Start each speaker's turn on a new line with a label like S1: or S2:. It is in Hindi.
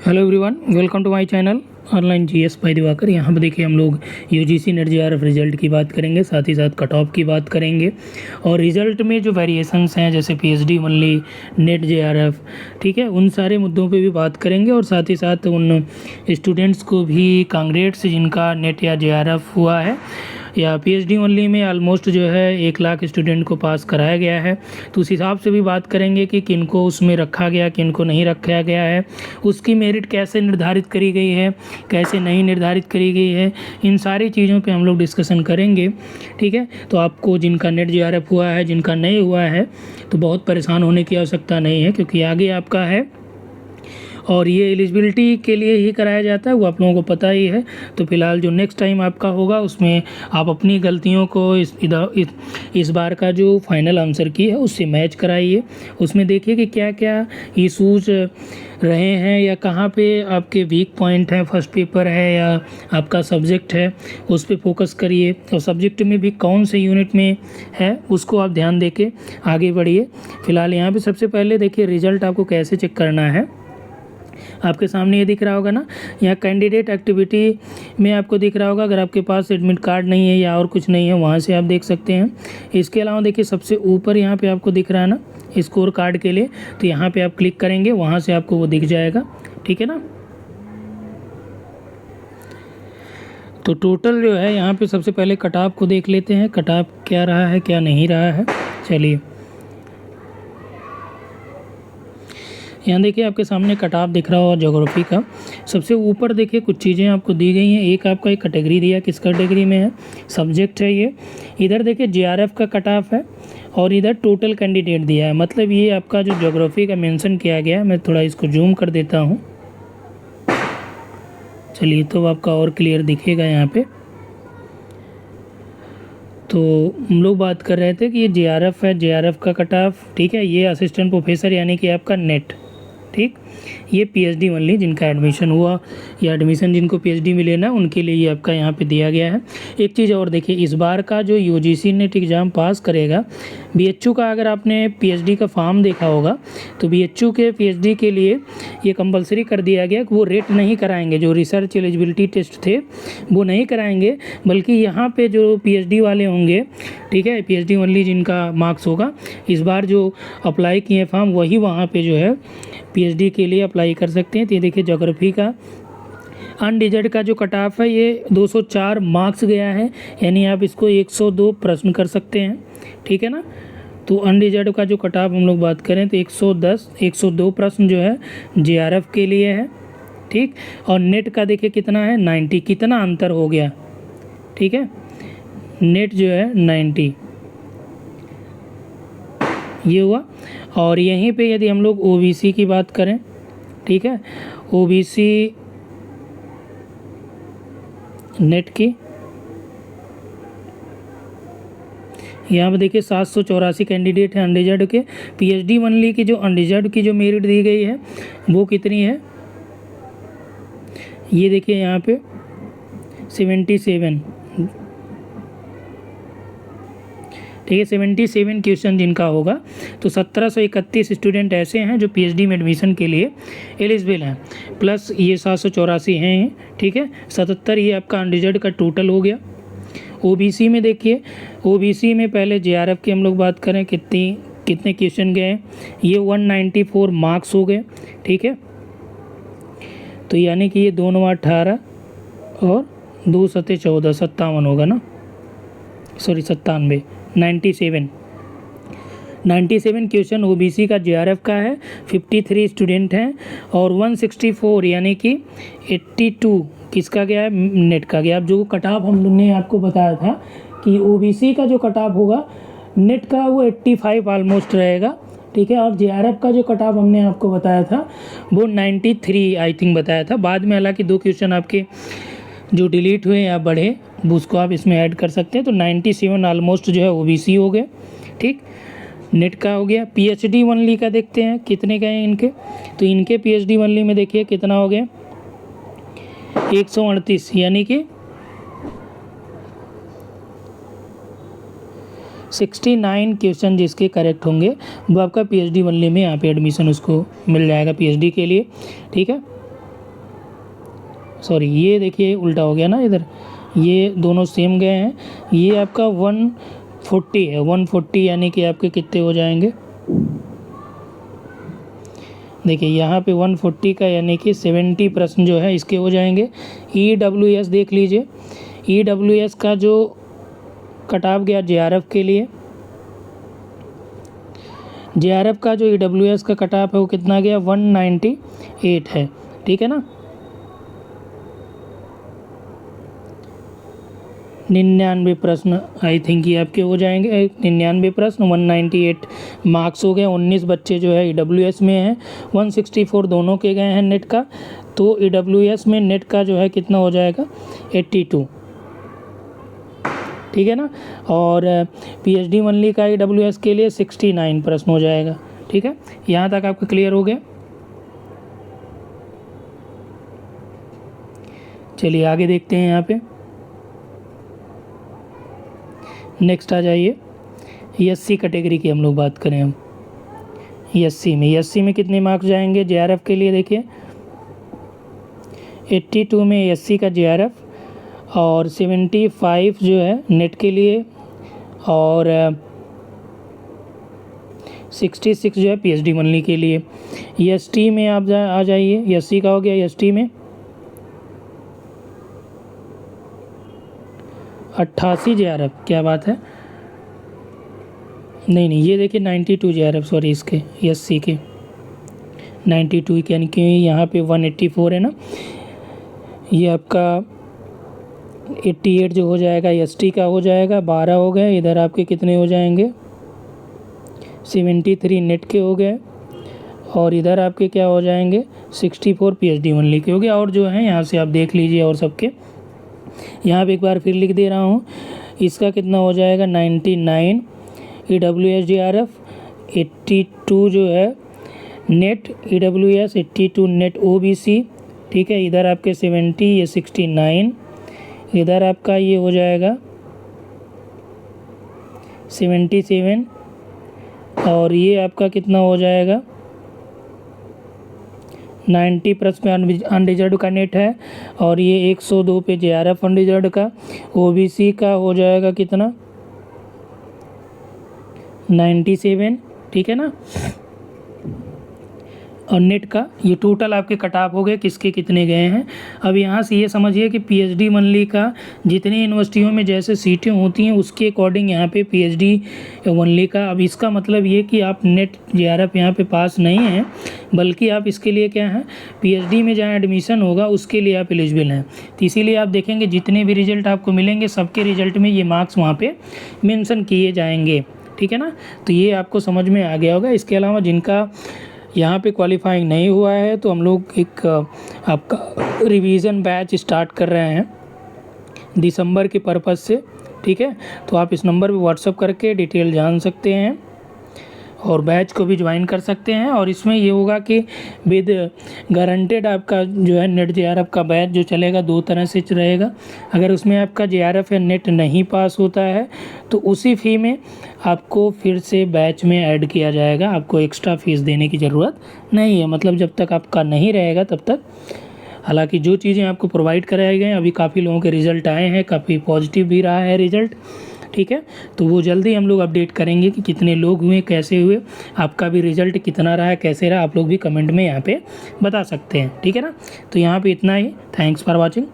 S1: Hello everyone, welcome to my channel online GS by Diwakar. यहाँ पर देखिए हम लोग यूजीसी नेट जेआरएफ रिजल्ट की बात करेंगे, साथ ही साथ कट ऑफ की बात करेंगे और रिजल्ट में जो वेरिएशंस हैं जैसे पीएचडी ओनली, नेट जेआरएफ, ठीक है, उन सारे मुद्दों पे भी बात करेंगे और साथ ही साथ उन स्टूडेंट्स को भी कांग्रेट्स जिनका नेट या जेआरएफ हुआ है या पीएचडी ओनली में ऑलमोस्ट जो है 1 लाख स्टूडेंट को पास कराया गया है। तो उस हिसाब से भी बात करेंगे कि किनको उसमें रखा गया, किनको नहीं रखा गया है, उसकी मेरिट कैसे निर्धारित करी गई है, कैसे नहीं निर्धारित करी गई है, इन सारी चीज़ों पे हम लोग डिस्कशन करेंगे। ठीक है, तो आपको जिनका नेट जेआरएफ हुआ है, जिनका नहीं हुआ है, तो बहुत परेशान होने की आवश्यकता नहीं है, क्योंकि आगे आपका है और ये एलिजिबिलिटी के लिए ही कराया जाता है, वो आप लोगों को पता ही है। तो फिलहाल जो नेक्स्ट टाइम आपका होगा उसमें आप अपनी गलतियों को इस बार का जो फाइनल आंसर की है उससे मैच कराइए। उसमें देखिए कि क्या क्या इशूज़ रहे हैं या कहाँ पे आपके वीक पॉइंट हैं, फर्स्ट पेपर है या आपका सब्जेक्ट है, उस पर फोकस करिए। और सब्जेक्ट में भी कौन से यूनिट में है उसको आप ध्यान दे के आगे बढ़िए। फिलहाल यहाँ पे सबसे पहले देखिए रिज़ल्ट आपको कैसे चेक करना है। आपके सामने ये दिख रहा होगा ना, यहाँ कैंडिडेट एक्टिविटी में आपको दिख रहा होगा। अगर आपके पास एडमिट कार्ड नहीं है या और कुछ नहीं है, वहाँ से आप देख सकते हैं। इसके अलावा देखिए सबसे ऊपर यहाँ पे आपको दिख रहा है ना स्कोर कार्ड के लिए, तो यहाँ पे आप क्लिक करेंगे, वहाँ से आपको वो दिख जाएगा। ठीक है ना। तो टोटल जो है यहाँ पे सबसे पहले कट ऑफ को देख लेते हैं, कट ऑफ क्या रहा है क्या नहीं रहा है। चलिए यहाँ देखिए आपके सामने कट ऑफ दिख रहा हो ज्योग्राफी का। सबसे ऊपर देखिए कुछ चीज़ें आपको दी गई हैं। एक आपका एक कैटेगरी दिया, किस कैटेगरी में है, सब्जेक्ट है ये। इधर देखिए जेआरएफ का कट ऑफ है और इधर टोटल कैंडिडेट दिया है। मतलब ये आपका जो ज्योग्राफी का मेंशन किया गया है, मैं थोड़ा इसको जूम कर देता हूँ। चलिए तो आपका और क्लियर दिखेगा यहाँ पे। तो हम लोग बात कर रहे थे कि ये जेआरएफ है, जेआरएफ का कट ऑफ, ठीक है। ये असिस्टेंट प्रोफेसर यानी कि आपका नेट, ठीक। ये पीएचडी ओनली जिनका एडमिशन हुआ या एडमिशन जिनको पीएचडी में लेना उनके लिए ये आपका यहाँ पे दिया गया है। एक चीज़ और देखिए, इस बार का जो यूजीसी नेट एग्ज़ाम पास करेगा, बीएचयू का अगर आपने पीएचडी का फॉर्म देखा होगा तो बीएचयू के पीएचडी के लिए ये कंपलसरी कर दिया गया कि वो रेट नहीं कराएंगे। जो रिसर्च एलिजिबिलिटी टेस्ट थे वो नहीं कराएंगे, बल्कि यहाँ पे जो पीएचडी वाले होंगे, ठीक है, पीएचडी ओनली जिनका मार्क्स होगा, इस बार जो अप्लाई किए फॉर्म वही वहाँ पे जो है पीएचडी के लिए अप्लाई कर सकते हैं। तो ये देखिए ज्योग्राफी का अनडिजर्ड का जो कट ऑफ है ये 204 मार्क्स गया है, यानी आप इसको 102 प्रश्न कर सकते हैं। ठीक है ना। तो अनडिजर्ड का जो कट ऑफ हम लोग बात करें तो 102 प्रश्न जो है जेआरएफ के लिए है, ठीक। और नेट का देखिए कितना है, 90। कितना अंतर हो गया, ठीक है। नेट जो है 90 ये हुआ। और यहीं पे यदि हम लोग ओबीसी की बात करें, ठीक है, ओबीसी नेट की यहाँ पे देखिए 784 कैंडिडेट हैं अनडिजर्ड के। पीएचडी ओनली की जो अनडिजर्ड की जो मेरिट दी गई है वो कितनी है, ये देखिए यहाँ पे 77, ठीक है। 77 क्वेश्चन जिनका होगा, तो 1731 स्टूडेंट ऐसे हैं जो पीएचडी में एडमिशन के लिए एलिजिबल हैं, प्लस ये 784 हैं, ठीक है। 77 ये आपका अनडिजर्ड का टोटल हो गया। ओबीसी में देखिए, ओबीसी में पहले जेआरएफ की हम लोग बात करें, कितने क्वेश्चन गए, ये 194 मार्क्स हो गए, ठीक है। तो यानी कि ये 2 9 18 और 2 7 14 57 होगा ना, सॉरी 97, 97 क्वेश्चन ओबीसी का जेआरएफ का है। 53 स्टूडेंट हैं और 164 यानी कि 82 किसका गया है, नेट का गया। अब जो कट ऑफ हमने आपको बताया था कि ओबीसी का जो कट ऑफ होगा नेट का वो 85 ऑलमोस्ट रहेगा, ठीक है। और जेआरएफ का जो कट ऑफ हमने आपको बताया था वो 93 आई थिंक बताया था। बाद में हालांकि 2 क्वेश्चन आपके जो डिलीट हुए या बढ़े उसको आप इसमें ऐड कर सकते हैं। तो 97 ऑलमोस्ट जो है ओबीसी हो गए, ठीक। नेट का हो गया। पीएचडी ओनली का देखते हैं कितने गए इनके, तो इनके पीएचडी ओनली में देखिए कितना हो गया, 138, यानी कि 69 क्वेश्चन जिसके करेक्ट होंगे वो आपका पीएचडी ओनली में यहाँ पे एडमिशन उसको मिल जाएगा पीएचडी के लिए, ठीक है। सॉरी ये देखिए उल्टा हो गया ना इधर, ये दोनों सेम गए हैं। ये आपका 140 है, 140 यानी कि आपके कितने हो जाएंगे, देखिए यहाँ पे 140 का यानी कि 70 प्रश्न जो है इसके हो जाएंगे। EWS देख लीजिए, EWS का जो कट ऑफ गया JRF के लिए, JRF का जो EWS का कट ऑफ है वो कितना गया, 198 है, ठीक है ना। 99 प्रश्न आई थिंक ये आपके हो जाएंगे, 99 प्रश्न, 198 मार्क्स हो गए। 19 बच्चे जो है EWS में हैं, 164 दोनों के गए हैं नेट का, तो EWS में नेट का जो है कितना हो जाएगा, 82, ठीक है ना। और PhD ओनली का EWS के लिए 69 प्रश्न हो जाएगा, ठीक है। यहाँ तक आपका क्लियर हो गया। चलिए आगे देखते हैं। यहाँ पे नेक्स्ट आ जाइए, SC कैटेगरी की हम लोग बात करें। हम SC में कितने मार्क्स जाएंगे JRF के लिए, देखिए 82 में SC का JRF, और 75 जो है नेट के लिए, और 66 जो है PhD ओनली के लिए। ST में आप आ जाइए, SC का हो गया, ST में 88 JRF, क्या बात है, नहीं ये देखिए 92 JRF, सॉरी इसके SC के 92 यानी कि यहाँ पे 184 है ना, ये आपका 88 जो हो जाएगा ST का हो जाएगा, 12 हो गए। इधर आपके कितने हो जाएंगे, 73 नेट के हो गए, और इधर आपके क्या हो जाएंगे, 64 PhD ओनली के हो गए। और जो है यहाँ से आप देख लीजिए, और सबके यहाँ पे एक बार फिर लिख दे रहा हूँ, इसका कितना हो जाएगा, 99 EWS JRF, 82 जो है नेट EWS, 82 नेट OBC, ठीक है। इधर आपके 70, ये 69, इधर आपका ये हो जाएगा 77, और ये आपका कितना हो जाएगा, 90 प्लस पे अनरिजर्व का नेट है, और ये 102 पे JRF अनरिजर्व का। OBC का हो जाएगा कितना, 97, ठीक है ना। और नेट का ये टोटल आपके कट ऑफ हो गए, किसके कितने गए हैं। अब यहाँ से ये समझिए कि PhD ओनली का जितनी यूनिवर्सिटियों में जैसे सीटें होती हैं उसके अकॉर्डिंग यहाँ पे PhD ओनली का। अब इसका मतलब ये कि आप नेट JRF यहाँ पे पास नहीं हैं, बल्कि आप इसके लिए क्या है, PhD में जहाँ एडमिशन होगा उसके लिए आप एलिजिबल हैं। तो इसीलिए आप देखेंगे जितने भी रिजल्ट आपको मिलेंगे सबके रिजल्ट में ये मार्क्स वहाँ पर मेंशन किए जाएंगे, ठीक है ना। तो ये आपको समझ में आ गया होगा। इसके अलावा जिनका यहाँ पे क्वालिफाइंग नहीं हुआ है, तो हम लोग एक आपका रिवीजन बैच स्टार्ट कर रहे हैं दिसंबर के पर्पज़ से, ठीक है। तो आप इस नंबर पे व्हाट्सअप करके डिटेल जान सकते हैं और बैच को भी ज्वाइन कर सकते हैं। और इसमें ये होगा कि विद गारंटेड आपका जो है नेट JRF का बैच जो चलेगा 2 तरह से रहेगा। अगर उसमें आपका JRF या नेट नहीं पास होता है तो उसी फ़ी में आपको फिर से बैच में ऐड किया जाएगा, आपको एक्स्ट्रा फीस देने की ज़रूरत नहीं है। मतलब जब तक आपका नहीं रहेगा तब तक। हालांकि जो चीज़ें आपको प्रोवाइड कराए गए हैं, अभी काफ़ी लोगों के रिज़ल्ट आए हैं, काफ़ी पॉजिटिव भी रहा है रिज़ल्ट, ठीक है। तो वो जल्दी हम लोग अपडेट करेंगे कि कितने लोग हुए, कैसे हुए, आपका भी रिज़ल्ट कितना रहा, कैसे रहा, आप लोग भी कमेंट में यहाँ पे बता सकते हैं, ठीक है ना। तो यहाँ पे इतना ही। Thanks for watching.